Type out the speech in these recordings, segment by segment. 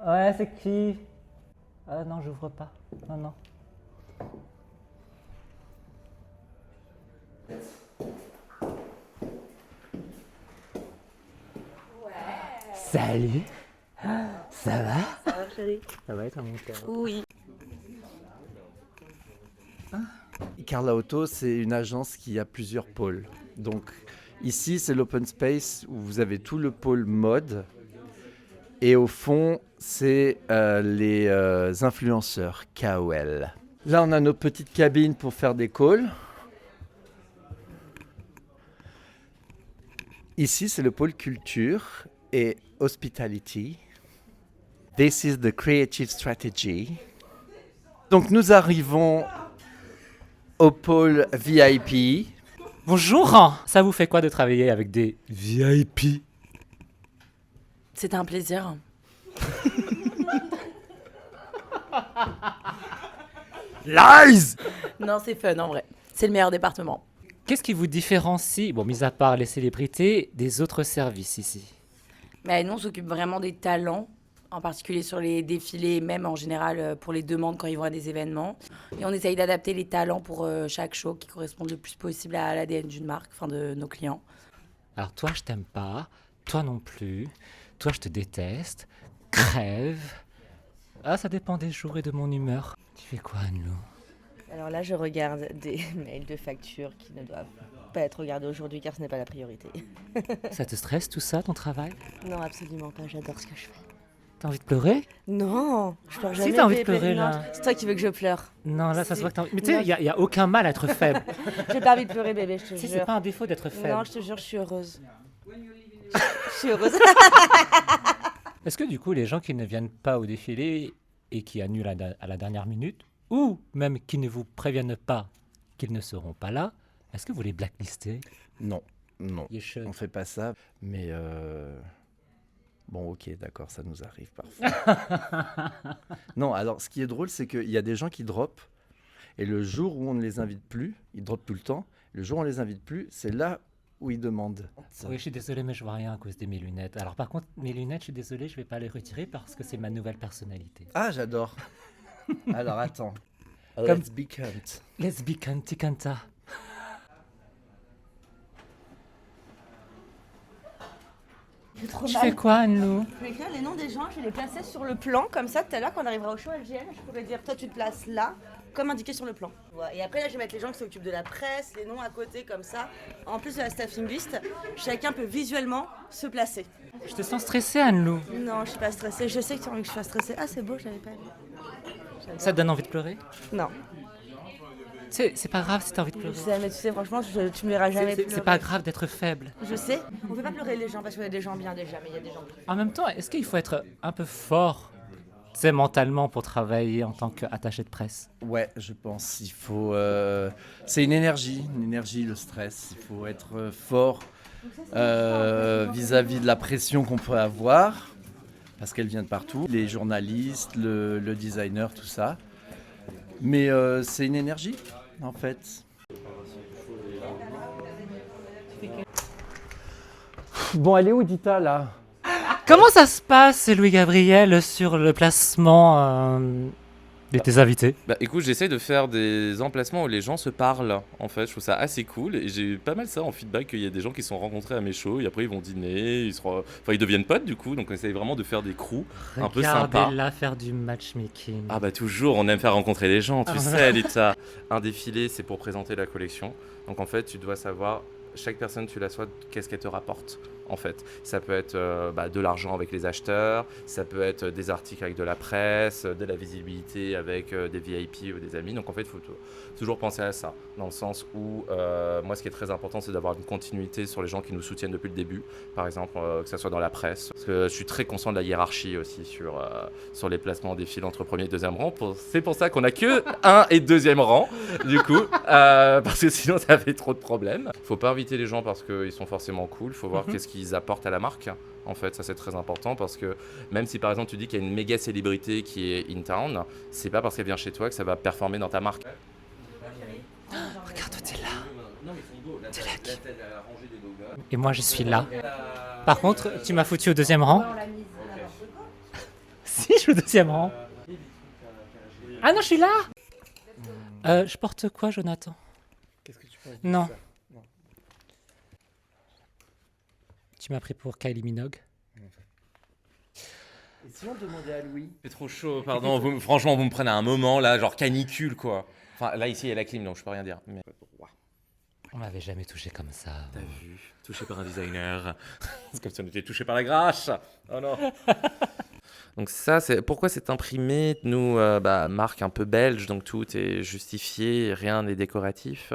Ouais, c'est qui? Ah non, j'ouvre pas. Non, non. Salut. Ça va? Ça va, chérie? Ça va être mon cœur. Oui. Carla Auto, c'est une agence qui a plusieurs pôles. Donc ici, c'est l'open space où vous avez tout le pôle mode. Et au fond, c'est les influenceurs KOL. Là, on a nos petites cabines pour faire des calls. Ici, c'est le pôle culture et hospitality. This is the creative strategy. Donc nous arrivons au pôle VIP. Bonjour. Ça vous fait quoi de travailler avec des VIP? C'était un plaisir. Lies. Non, c'est fun en vrai. C'est le meilleur département. Qu'est-ce qui vous différencie, bon, mis à part les célébrités, des autres services ici? Mais nous, on s'occupe vraiment des talents, en particulier sur les défilés, même en général pour les demandes quand ils vont à des événements. Et on essaye d'adapter les talents pour chaque show qui correspondent le plus possible à l'ADN d'une marque, enfin de nos clients. Alors toi, je t'aime pas, toi non plus, toi, je te déteste, crève. Ah, ça dépend des jours et de mon humeur. Tu fais quoi, Anne-Lou? Alors là, je regarde des mails de factures qui ne doivent pas être regardés aujourd'hui car ce n'est pas la priorité. Ça te stresse tout ça, ton travail? Non, absolument pas, j'adore ce que je fais. T'as envie de pleurer? Non, je pleure jamais. Si t'as envie de bébé, pleurer, non, là. c'est toi qui veux que je pleure. Non, là, ça se voit que t'as envie. Mais tu Non. sais, il y a aucun mal à être faible. J'ai pas envie de pleurer, bébé, je te Si, jure. c'est pas un défaut d'être faible. Non, je te jure, je suis heureuse. Je suis heureuse. Est-ce que du coup, les gens qui ne viennent pas au défilé et qui annulent à la dernière minute, ou même qui ne vous préviennent pas qu'ils ne seront pas là, est-ce que vous les blacklistez? Non, non, You should. on fait pas ça. Mais bon, ok, d'accord, ça nous arrive parfois. Non, alors ce qui est drôle, c'est qu'il y a des gens qui droppent. Et le jour où on ne les invite plus, ils droppent tout le temps. Le jour où on les invite plus, c'est là où ils demandent. Oui, je suis désolé, mais je vois rien à cause de mes lunettes. Alors par contre, mes lunettes, je suis désolé, je vais pas les retirer parce que c'est ma nouvelle personnalité. Ah, j'adore. Alors attends. Comme- Let's be cunt. Let's be canti canta. J'ai trop Tu mal. fais quoi, Anne-Lou? Je vais écrire les noms des gens, je vais les placer sur le plan, comme ça tout à l'heure quand on arrivera au show LGN, je pourrais dire toi tu te places là, comme indiqué sur le plan. Voilà. Et après là je vais mettre les gens qui s'occupent de la presse, les noms à côté comme ça. En plus de la staffing list, chacun peut visuellement se placer. Je te sens stressée, Anne-Lou. Non, je suis pas stressée, je sais que tu as envie que je sois stressée. Ah c'est beau, je l'avais pas vu. Ça te donne envie de pleurer? Non, C'est pas grave si t'as envie de pleurer. mais tu sais franchement, tu me verras jamais C'est pleurer. pas grave d'être faible. Je sais, on peut pas pleurer les gens parce qu'il y a des gens bien déjà, mais il y a des gens plus. En même temps, est-ce qu'il faut être un peu fort, tu sais, mentalement pour travailler en tant qu'attaché de presse? Ouais, je pense. Il faut. C'est une énergie, le stress. Il faut être fort vis-à-vis de la pression qu'on peut avoir, parce qu'elle vient de partout. Les journalistes, le designer, tout ça. Mais c'est une énergie, en fait. Bon, elle est où, Dita, là? Comment ça se passe, Louis-Gabriel, sur le placement de tes invités? Bah écoute, j'essaie de faire des emplacements où les gens se parlent, en fait, je trouve ça assez cool, et j'ai eu pas mal ça en feedback, qu'il y a des gens qui se sont rencontrés à mes shows, et après ils vont dîner, ils deviennent potes du coup, donc on essaye vraiment de faire des crews un peu sympas. Regardez-la faire du matchmaking. Ah bah toujours, on aime faire rencontrer les gens, tu sais, Lita. Un défilé, c'est pour présenter la collection, donc en fait tu dois savoir, chaque personne tu l'assois, qu'est-ce qu'elle te rapporte. En fait, ça peut être de l'argent avec les acheteurs, ça peut être des articles avec de la presse, de la visibilité avec des VIP ou des amis. Donc en fait, il faut toujours penser à ça, dans le sens où moi, ce qui est très important, c'est d'avoir une continuité sur les gens qui nous soutiennent depuis le début. Par exemple, que ce soit dans la presse. Parce que je suis très conscient de la hiérarchie aussi sur les placements des fils entre premier et deuxième rang. C'est pour ça qu'on n'a que 1 et 2e rang, du coup, parce que sinon, ça fait trop de problèmes. Faut pas inviter les gens parce qu'ils sont forcément cool. Faut voir qu'est-ce qu'ils apportent à la marque. En fait, ça c'est très important parce que même si par exemple tu dis qu'il y a une méga célébrité qui est in town, c'est pas parce qu'elle vient chez toi que ça va performer dans ta marque. Regarde, t'es là. T'es là. Et moi, je suis là. Par contre, tu m'as foutu au 2e rang. Si, je suis au deuxième rang. Ah non, je suis là. Je porte quoi, Jonathan? Qu'est-ce que tu penses Non. ça Non. Tu m'as pris pour Kylie Minogue. Et si on demandait à Louis? C'est trop chaud, pardon. Franchement, vous me prenez un moment là, genre canicule quoi. Enfin, là ici il y a la clim donc je peux rien dire. Mais... On m'avait jamais touché comme ça. T'as vu, touché par un designer. C'est comme si on était touché par la grâce. Oh non. Donc ça, c'est pourquoi c'est imprimé. Nous, marque un peu belge, donc tout est justifié, rien n'est décoratif.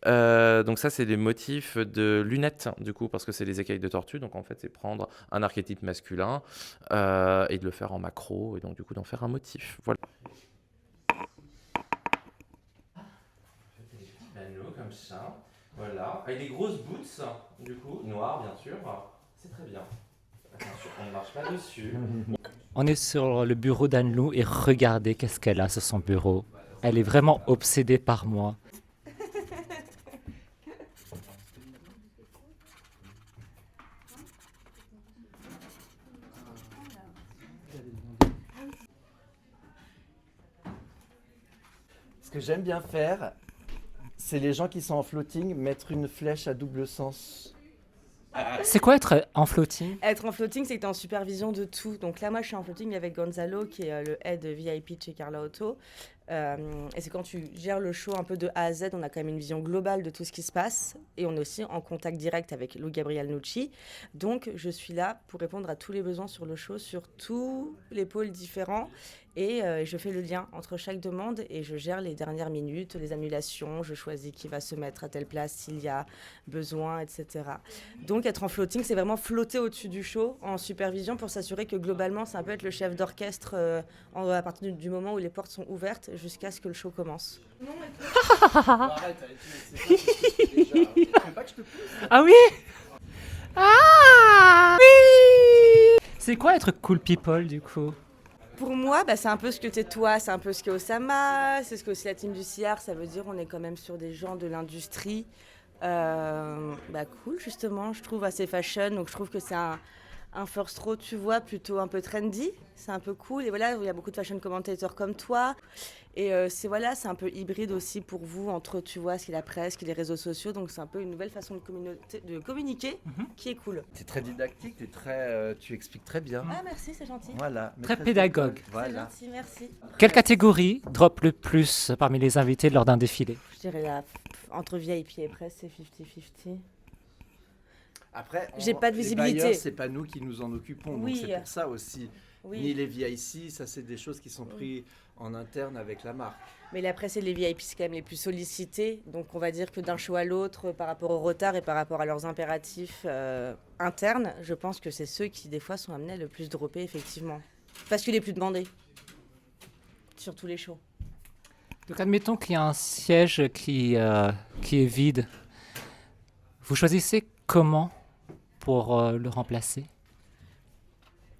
Donc ça, c'est des motifs de lunettes, du coup, parce que c'est les écailles de tortue. Donc en fait, c'est prendre un archétype masculin et de le faire en macro, et donc du coup d'en faire un motif. Voilà. L'anneau comme ça, voilà. Avec des grosses boots, du coup, noires bien sûr. C'est très bien. Attention, on ne marche pas dessus. On est sur le bureau d'Anne-Lou et regardez qu'est-ce qu'elle a sur son bureau. Elle est vraiment obsédée par moi. Ce que j'aime bien faire, c'est les gens qui sont en floating, mettre une flèche à double sens. C'est quoi être en floating? Être en floating, c'est que tu es en supervision de tout. Donc là, moi, je suis en floating avec Gonzalo, qui est le head VIP chez Carla Auto. Et c'est quand tu gères le show un peu de A à Z, on a quand même une vision globale de tout ce qui se passe. Et on est aussi en contact direct avec Lou Gabriel Nucci. Donc, je suis là pour répondre à tous les besoins sur le show, sur tous les pôles différents. Et je fais le lien entre chaque demande et je gère les dernières minutes, les annulations. Je choisis qui va se mettre à telle place s'il y a besoin, etc. Donc, être en floating, c'est vraiment flotter au-dessus du show en supervision pour s'assurer que globalement, ça peut être le chef d'orchestre à partir du moment où les portes sont ouvertes jusqu'à ce que le show commence. Arrête, tu veux pas que je te pousse? Ah oui? Ah oui! C'est quoi être cool people du coup? Pour moi, c'est un peu ce que t'es toi, c'est un peu ce qu'est Osama, c'est ce qu'est aussi la team du CR, ça veut dire on est quand même sur des gens de l'industrie. Cool justement, je trouve assez fashion, donc je trouve que c'est un first row, tu vois, plutôt un peu trendy, c'est un peu cool. Et voilà, il y a beaucoup de fashion commentators comme toi. Et c'est un peu hybride aussi pour vous entre, tu vois, ce qu'est la presse, ce qu'est les réseaux sociaux. Donc c'est un peu une nouvelle façon de communiquer qui est cool. C'est très didactique, tu expliques très bien. Ah merci, c'est gentil. Voilà. Très pédagogue. C'est Voilà. gentil, merci. Quelle catégorie drop le plus parmi les invités lors d'un défilé? Je dirais entre VIP et presse, c'est 50-50. Après, J'ai pas de visibilité. Les bailleurs, c'est pas nous qui nous en occupons, Oui. donc c'est pour ça aussi. Oui. Ni les VIC, ça c'est des choses qui sont prises en interne avec la marque. Mais la presse et les VIP, c'est quand même les plus sollicités. Donc on va dire que d'un show à l'autre, par rapport au retard et par rapport à leurs impératifs internes, je pense que c'est ceux qui des fois sont amenés à le plus dropper effectivement. Parce qu'il est plus demandé. Sur tous les shows. Donc admettons qu'il y a un siège qui est vide. Vous choisissez comment pour le remplacer?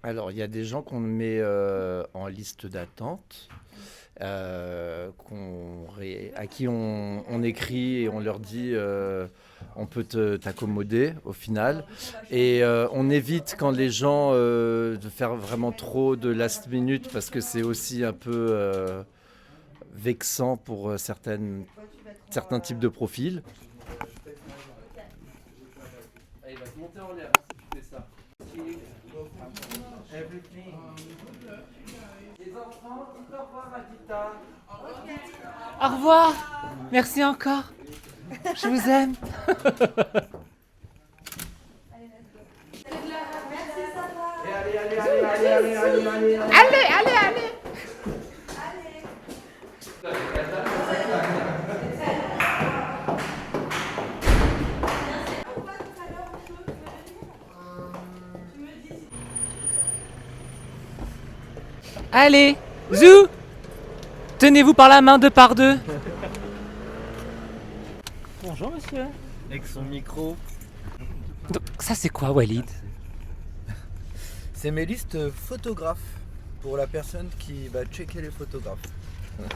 Alors, il y a des gens qu'on met en liste d'attente, à qui on écrit et on leur dit on peut t'accommoder au final. Et on évite quand les gens de faire vraiment trop de last minute parce que c'est aussi un peu vexant pour certains types de profils. Il va te monter en l'air si tu fais ça. Les enfants, dites au revoir à Tita. Au revoir. Merci encore. Je vous aime. Allez. Allez, zou! Tenez-vous par la main deux par deux. Bonjour monsieur. Avec son micro. Donc, ça c'est quoi Walid? C'est mes listes photographes pour la personne qui va checker les photographes.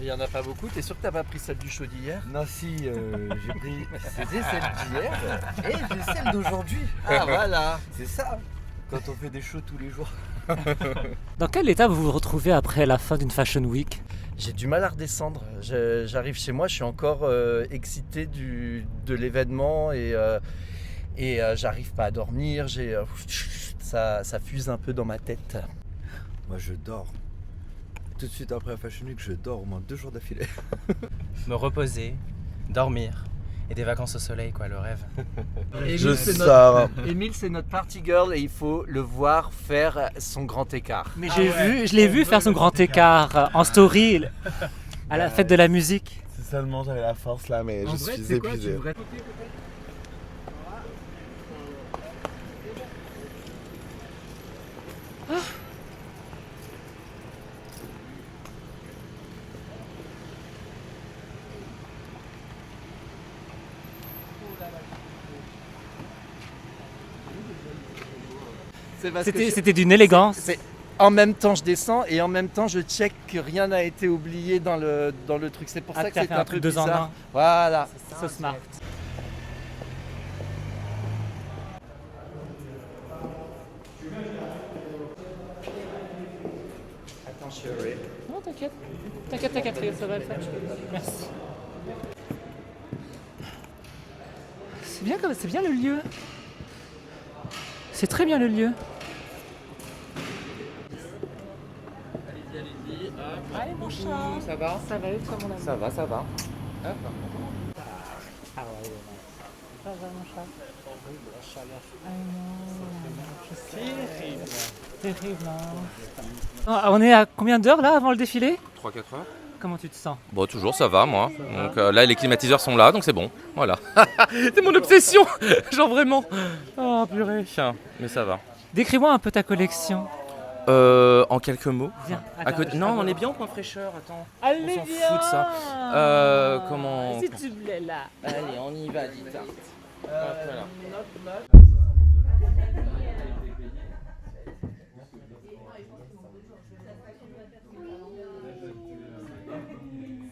Il n'y en a pas beaucoup. T'es sûr que t'as pas pris celle du show d'hier? Non, si, j'ai pris. C'était celle d'hier et j'ai celle d'aujourd'hui. Ah voilà. C'est ça. Quand on fait des shows tous les jours. Dans quel état vous vous retrouvez après la fin d'une Fashion Week? J'ai du mal à redescendre. J'arrive chez moi, je suis encore excité de l'événement et j'arrive pas à dormir. Ça fuse un peu dans ma tête. Moi je dors. Tout de suite après la Fashion Week, je dors au moins 2 jours d'affilée. Me reposer, dormir et des vacances au soleil, quoi, le rêve. Émile, c'est notre party girl et il faut le voir faire son grand écart. Mais je l'ai vu faire son grand écart en story à la fête de la musique. C'est seulement j'avais la force là, mais je suis épuisé. C'était d'une élégance. En même temps, je descends et en même temps, je check que rien n'a été oublié dans le truc. C'est pour ça que t'as c'est fait un un peu truc 2 en bizarre. 1. Voilà. So smart. Attends, chérie. Non, t'inquiète. T'inquiète, ça va le faire. Merci. C'est bien le lieu. C'est très bien le lieu. Allez mon chat. Ça va? Ça va, toi mon ami? Ça va. Ah ouais, ça va mon chat? Terrible. On est à combien d'heures là avant le défilé? 3-4 heures. Comment tu te sens? Bon, toujours, ça va, moi. Donc là, les climatiseurs sont là, donc c'est bon. Voilà. C'est mon obsession. Genre vraiment. Oh, purée. Mais ça va. Décris-moi un peu ta collection. En quelques mots. Viens. Non, on est bien au point fraîcheur, attends. Allez, On s'en viens. fout de ça. Comment... Si tu plais là. Allez, on y va, dis-toi. Voilà.